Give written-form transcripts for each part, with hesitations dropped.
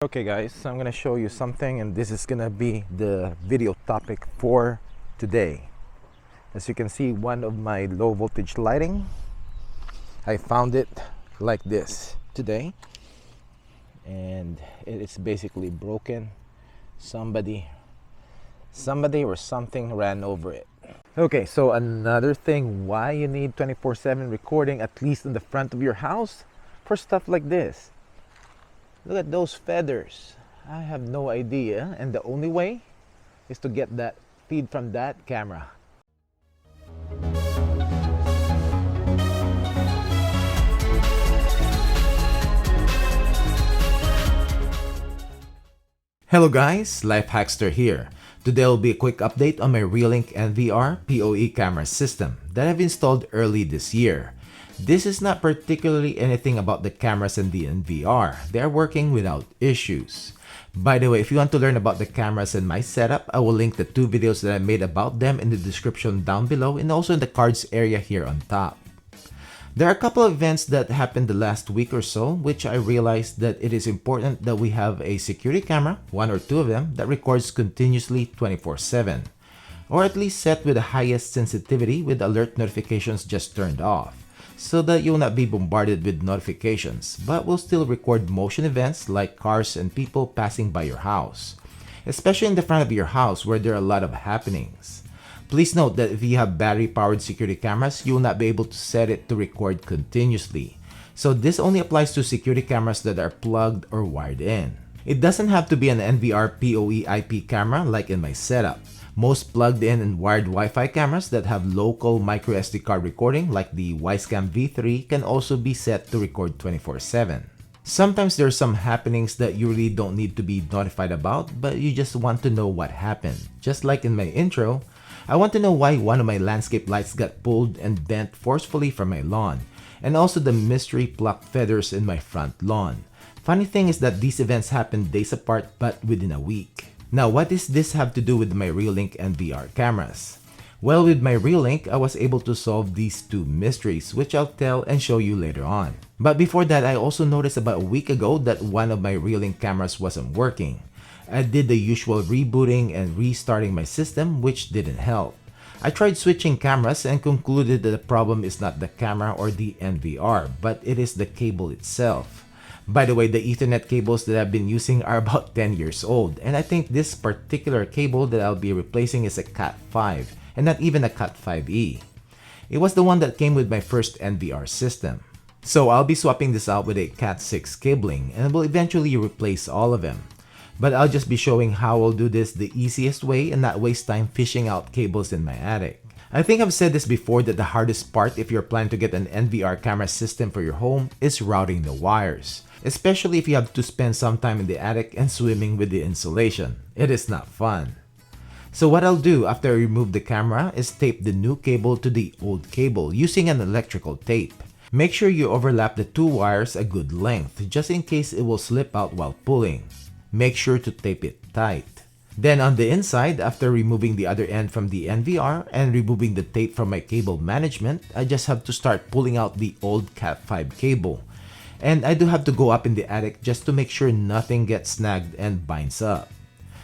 Okay guys, so I'm gonna show you something, and this is gonna be the video topic for today. As you can see, one of my low voltage lighting, I found it like this today, and it is basically broken. Somebody or something ran over it. Okay, so another thing why you need 24/7 recording, at least in the front of your house, for stuff like this. Look at those feathers. I have no idea, and the only way is to get that feed from that camera. Hello guys, LifeHackster here. Today will be a quick update on my Reolink NVR PoE camera system that I've installed early this year. This is not particularly anything about the cameras and the NVR. They are working without issues. By the way, if you want to learn about the cameras and my setup, I will link the two videos that I made about them in the description down below and also in the cards area here on top. There are a couple of events that happened the last week or so, which I realized that it is important that we have a security camera, one or two of them, that records continuously 24/7. Or at least set with the highest sensitivity with alert notifications just turned off, so that you will not be bombarded with notifications, but will still record motion events like cars and people passing by your house, especially in the front of your house where there are a lot of happenings. Please note that if you have battery-powered security cameras, you will not be able to set it to record continuously. So this only applies to security cameras that are plugged or wired in. It doesn't have to be an NVR PoE IP camera like in my setup. Most plugged-in and wired Wi-Fi cameras that have local microSD card recording like the Wiscam V3 can also be set to record 24/7. Sometimes there are some happenings that you really don't need to be notified about, but you just want to know what happened. Just like in my intro, I want to know why one of my landscape lights got pulled and bent forcefully from my lawn, and also the mystery plucked feathers in my front lawn. Funny thing is that these events happened days apart but within a week. Now, what does this have to do with my Reolink NVR cameras? Well, with my Reolink, I was able to solve these two mysteries, which I'll tell and show you later on. But before that, I also noticed about a week ago that one of my Reolink cameras wasn't working. I did the usual rebooting and restarting my system, which didn't help. I tried switching cameras and concluded that the problem is not the camera or the NVR, but it is the cable itself. By the way, the Ethernet cables that I've been using are about 10 years old, and I think this particular cable that I'll be replacing is a Cat5, and not even a Cat5e. It was the one that came with my first NVR system. So I'll be swapping this out with a Cat6 cabling, and will eventually replace all of them. But I'll just be showing how I'll do this the easiest way and not waste time fishing out cables in my attic. I think I've said this before that the hardest part if you're planning to get an NVR camera system for your home is routing the wires. Especially if you have to spend some time in the attic and swimming with the insulation. It is not fun. So what I'll do after I remove the camera is tape the new cable to the old cable using an electrical tape. Make sure you overlap the two wires a good length just in case it will slip out while pulling. Make sure to tape it tight. Then on the inside, after removing the other end from the NVR and removing the tape from my cable management, I just have to start pulling out the old Cat5 cable. And I do have to go up in the attic just to make sure nothing gets snagged and binds up.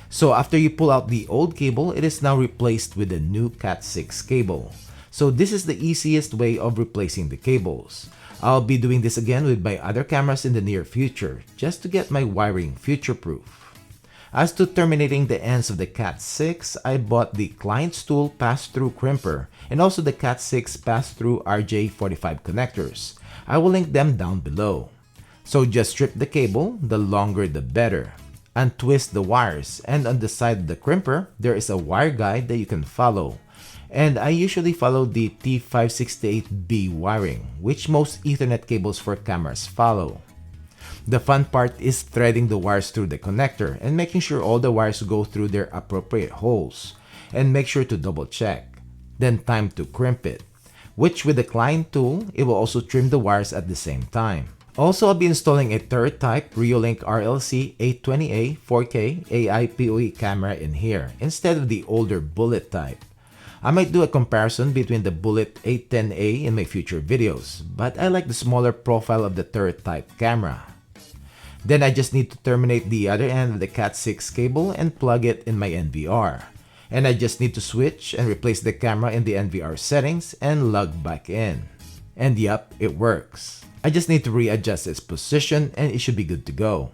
So after you pull out the old cable, it is now replaced with the new Cat6 cable. So this is the easiest way of replacing the cables. I'll be doing this again with my other cameras in the near future, just to get my wiring future-proof. As to terminating the ends of the Cat6, I bought the client stool pass-through crimper and also the Cat6 pass-through RJ45 connectors. I will link them down below. So just strip the cable, the longer the better. Untwist the wires, and on the side of the crimper, there is a wire guide that you can follow. And I usually follow the T568B wiring, which most Ethernet cables for cameras follow. The fun part is threading the wires through the connector and making sure all the wires go through their appropriate holes. And make sure to double check. Then time to crimp it, which with the client tool, it will also trim the wires at the same time. Also, I'll be installing a third type Reolink RLC 820A 4K AI PoE camera in here instead of the older Bullet type. I might do a comparison between the Bullet 810A in my future videos, but I like the smaller profile of the third type camera. Then I just need to terminate the other end of the Cat6 cable and plug it in my NVR. And I just need to switch and replace the camera in the NVR settings and log back in. And yup, it works. I just need to readjust its position and it should be good to go.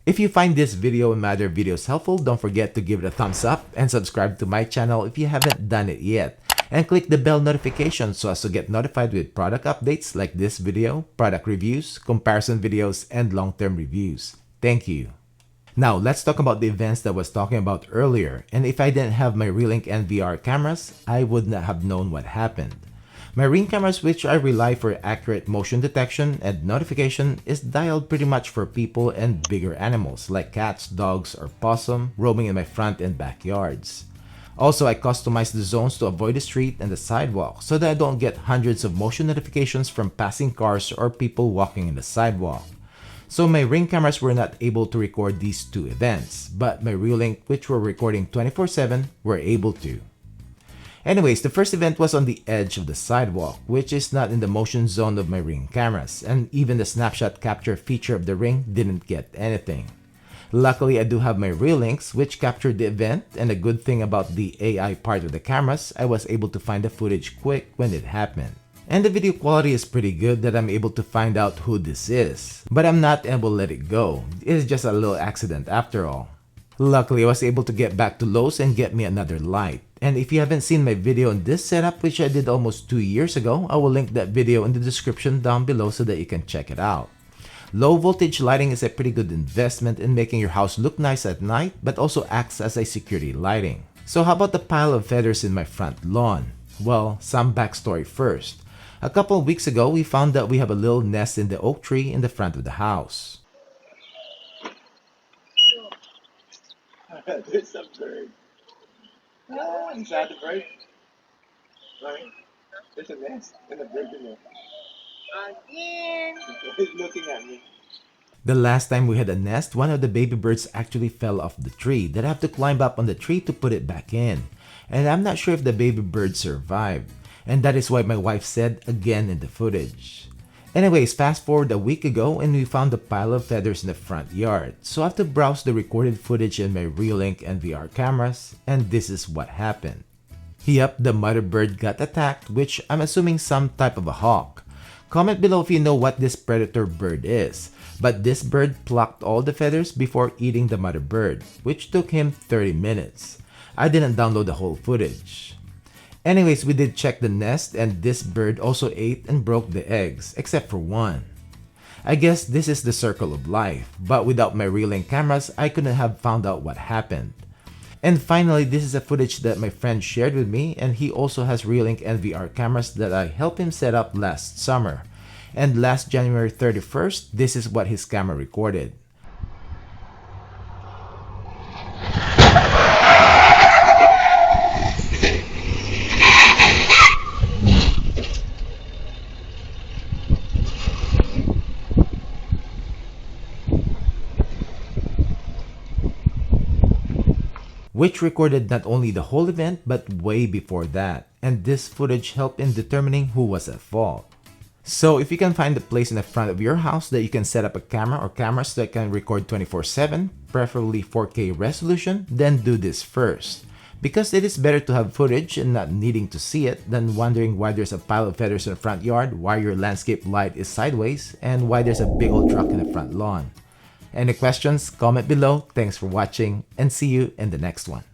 If you find this video and my other videos helpful, don't forget to give it a thumbs up and subscribe to my channel if you haven't done it yet. And click the bell notification so as to get notified with product updates like this video, product reviews, comparison videos, and long-term reviews. Thank you. Now, let's talk about the events that I was talking about earlier. And if I didn't have my Reolink NVR cameras, I would not have known what happened. My Ring cameras, which I rely for accurate motion detection and notification, is dialed pretty much for people and bigger animals like cats, dogs, or possum roaming in my front and backyards. Also, I customize the zones to avoid the street and the sidewalk so that I don't get hundreds of motion notifications from passing cars or people walking in the sidewalk. So my Ring cameras were not able to record these two events, but my Reolink, which were recording 24/7, were able to. Anyways, the first event was on the edge of the sidewalk, which is not in the motion zone of my Ring cameras, and even the snapshot capture feature of the Ring didn't get anything. Luckily, I do have my Reolinks, which captured the event, and the good thing about the AI part of the cameras, I was able to find the footage quick when it happened. And the video quality is pretty good that I'm able to find out who this is. But I'm not able to let it go. It is just a little accident after all. Luckily, I was able to get back to Lowe's and get me another light. And if you haven't seen my video on this setup, which I did almost 2 years ago, I will link that video in the description down below so that you can check it out. Low voltage lighting is a pretty good investment in making your house look nice at night, but also acts as a security lighting. So how about the pile of feathers in my front lawn? Well, some backstory first. A couple of weeks ago, we found that we have a little nest in the oak tree in the front of the house. There's a bird. Oh, is that the bird? Right? There's a nest and a bird in there. Again. He's looking at me. The last time we had a nest, one of the baby birds actually fell off the tree that I have to climb up on the tree to put it back in. And I'm not sure if the baby bird survived. And that is why my wife said again in the footage. Anyways, fast forward a week ago and we found a pile of feathers in the front yard. So I have to browse the recorded footage in my Reolink NVR cameras, and this is what happened. Yup, the mother bird got attacked, which I'm assuming some type of a hawk. Comment below if you know what this predator bird is. But this bird plucked all the feathers before eating the mother bird, which took him 30 minutes. I didn't download the whole footage. Anyways, we did check the nest and this bird also ate and broke the eggs, except for one. I guess this is the circle of life, but without my Reolink cameras, I couldn't have found out what happened. And finally, this is a footage that my friend shared with me, and he also has Reolink NVR cameras that I helped him set up last summer. And last January 31st, this is what his camera recorded. Which recorded not only the whole event but way before that, and this footage helped in determining who was at fault. So if you can find a place in the front of your house that you can set up a camera or cameras that can record 24/7, preferably 4K resolution, then do this first. Because it is better to have footage and not needing to see it than wondering why there's a pile of feathers in the front yard, why your landscape light is sideways, and why there's a big old truck in the front lawn. Any questions? Comment below. Thanks for watching and see you in the next one.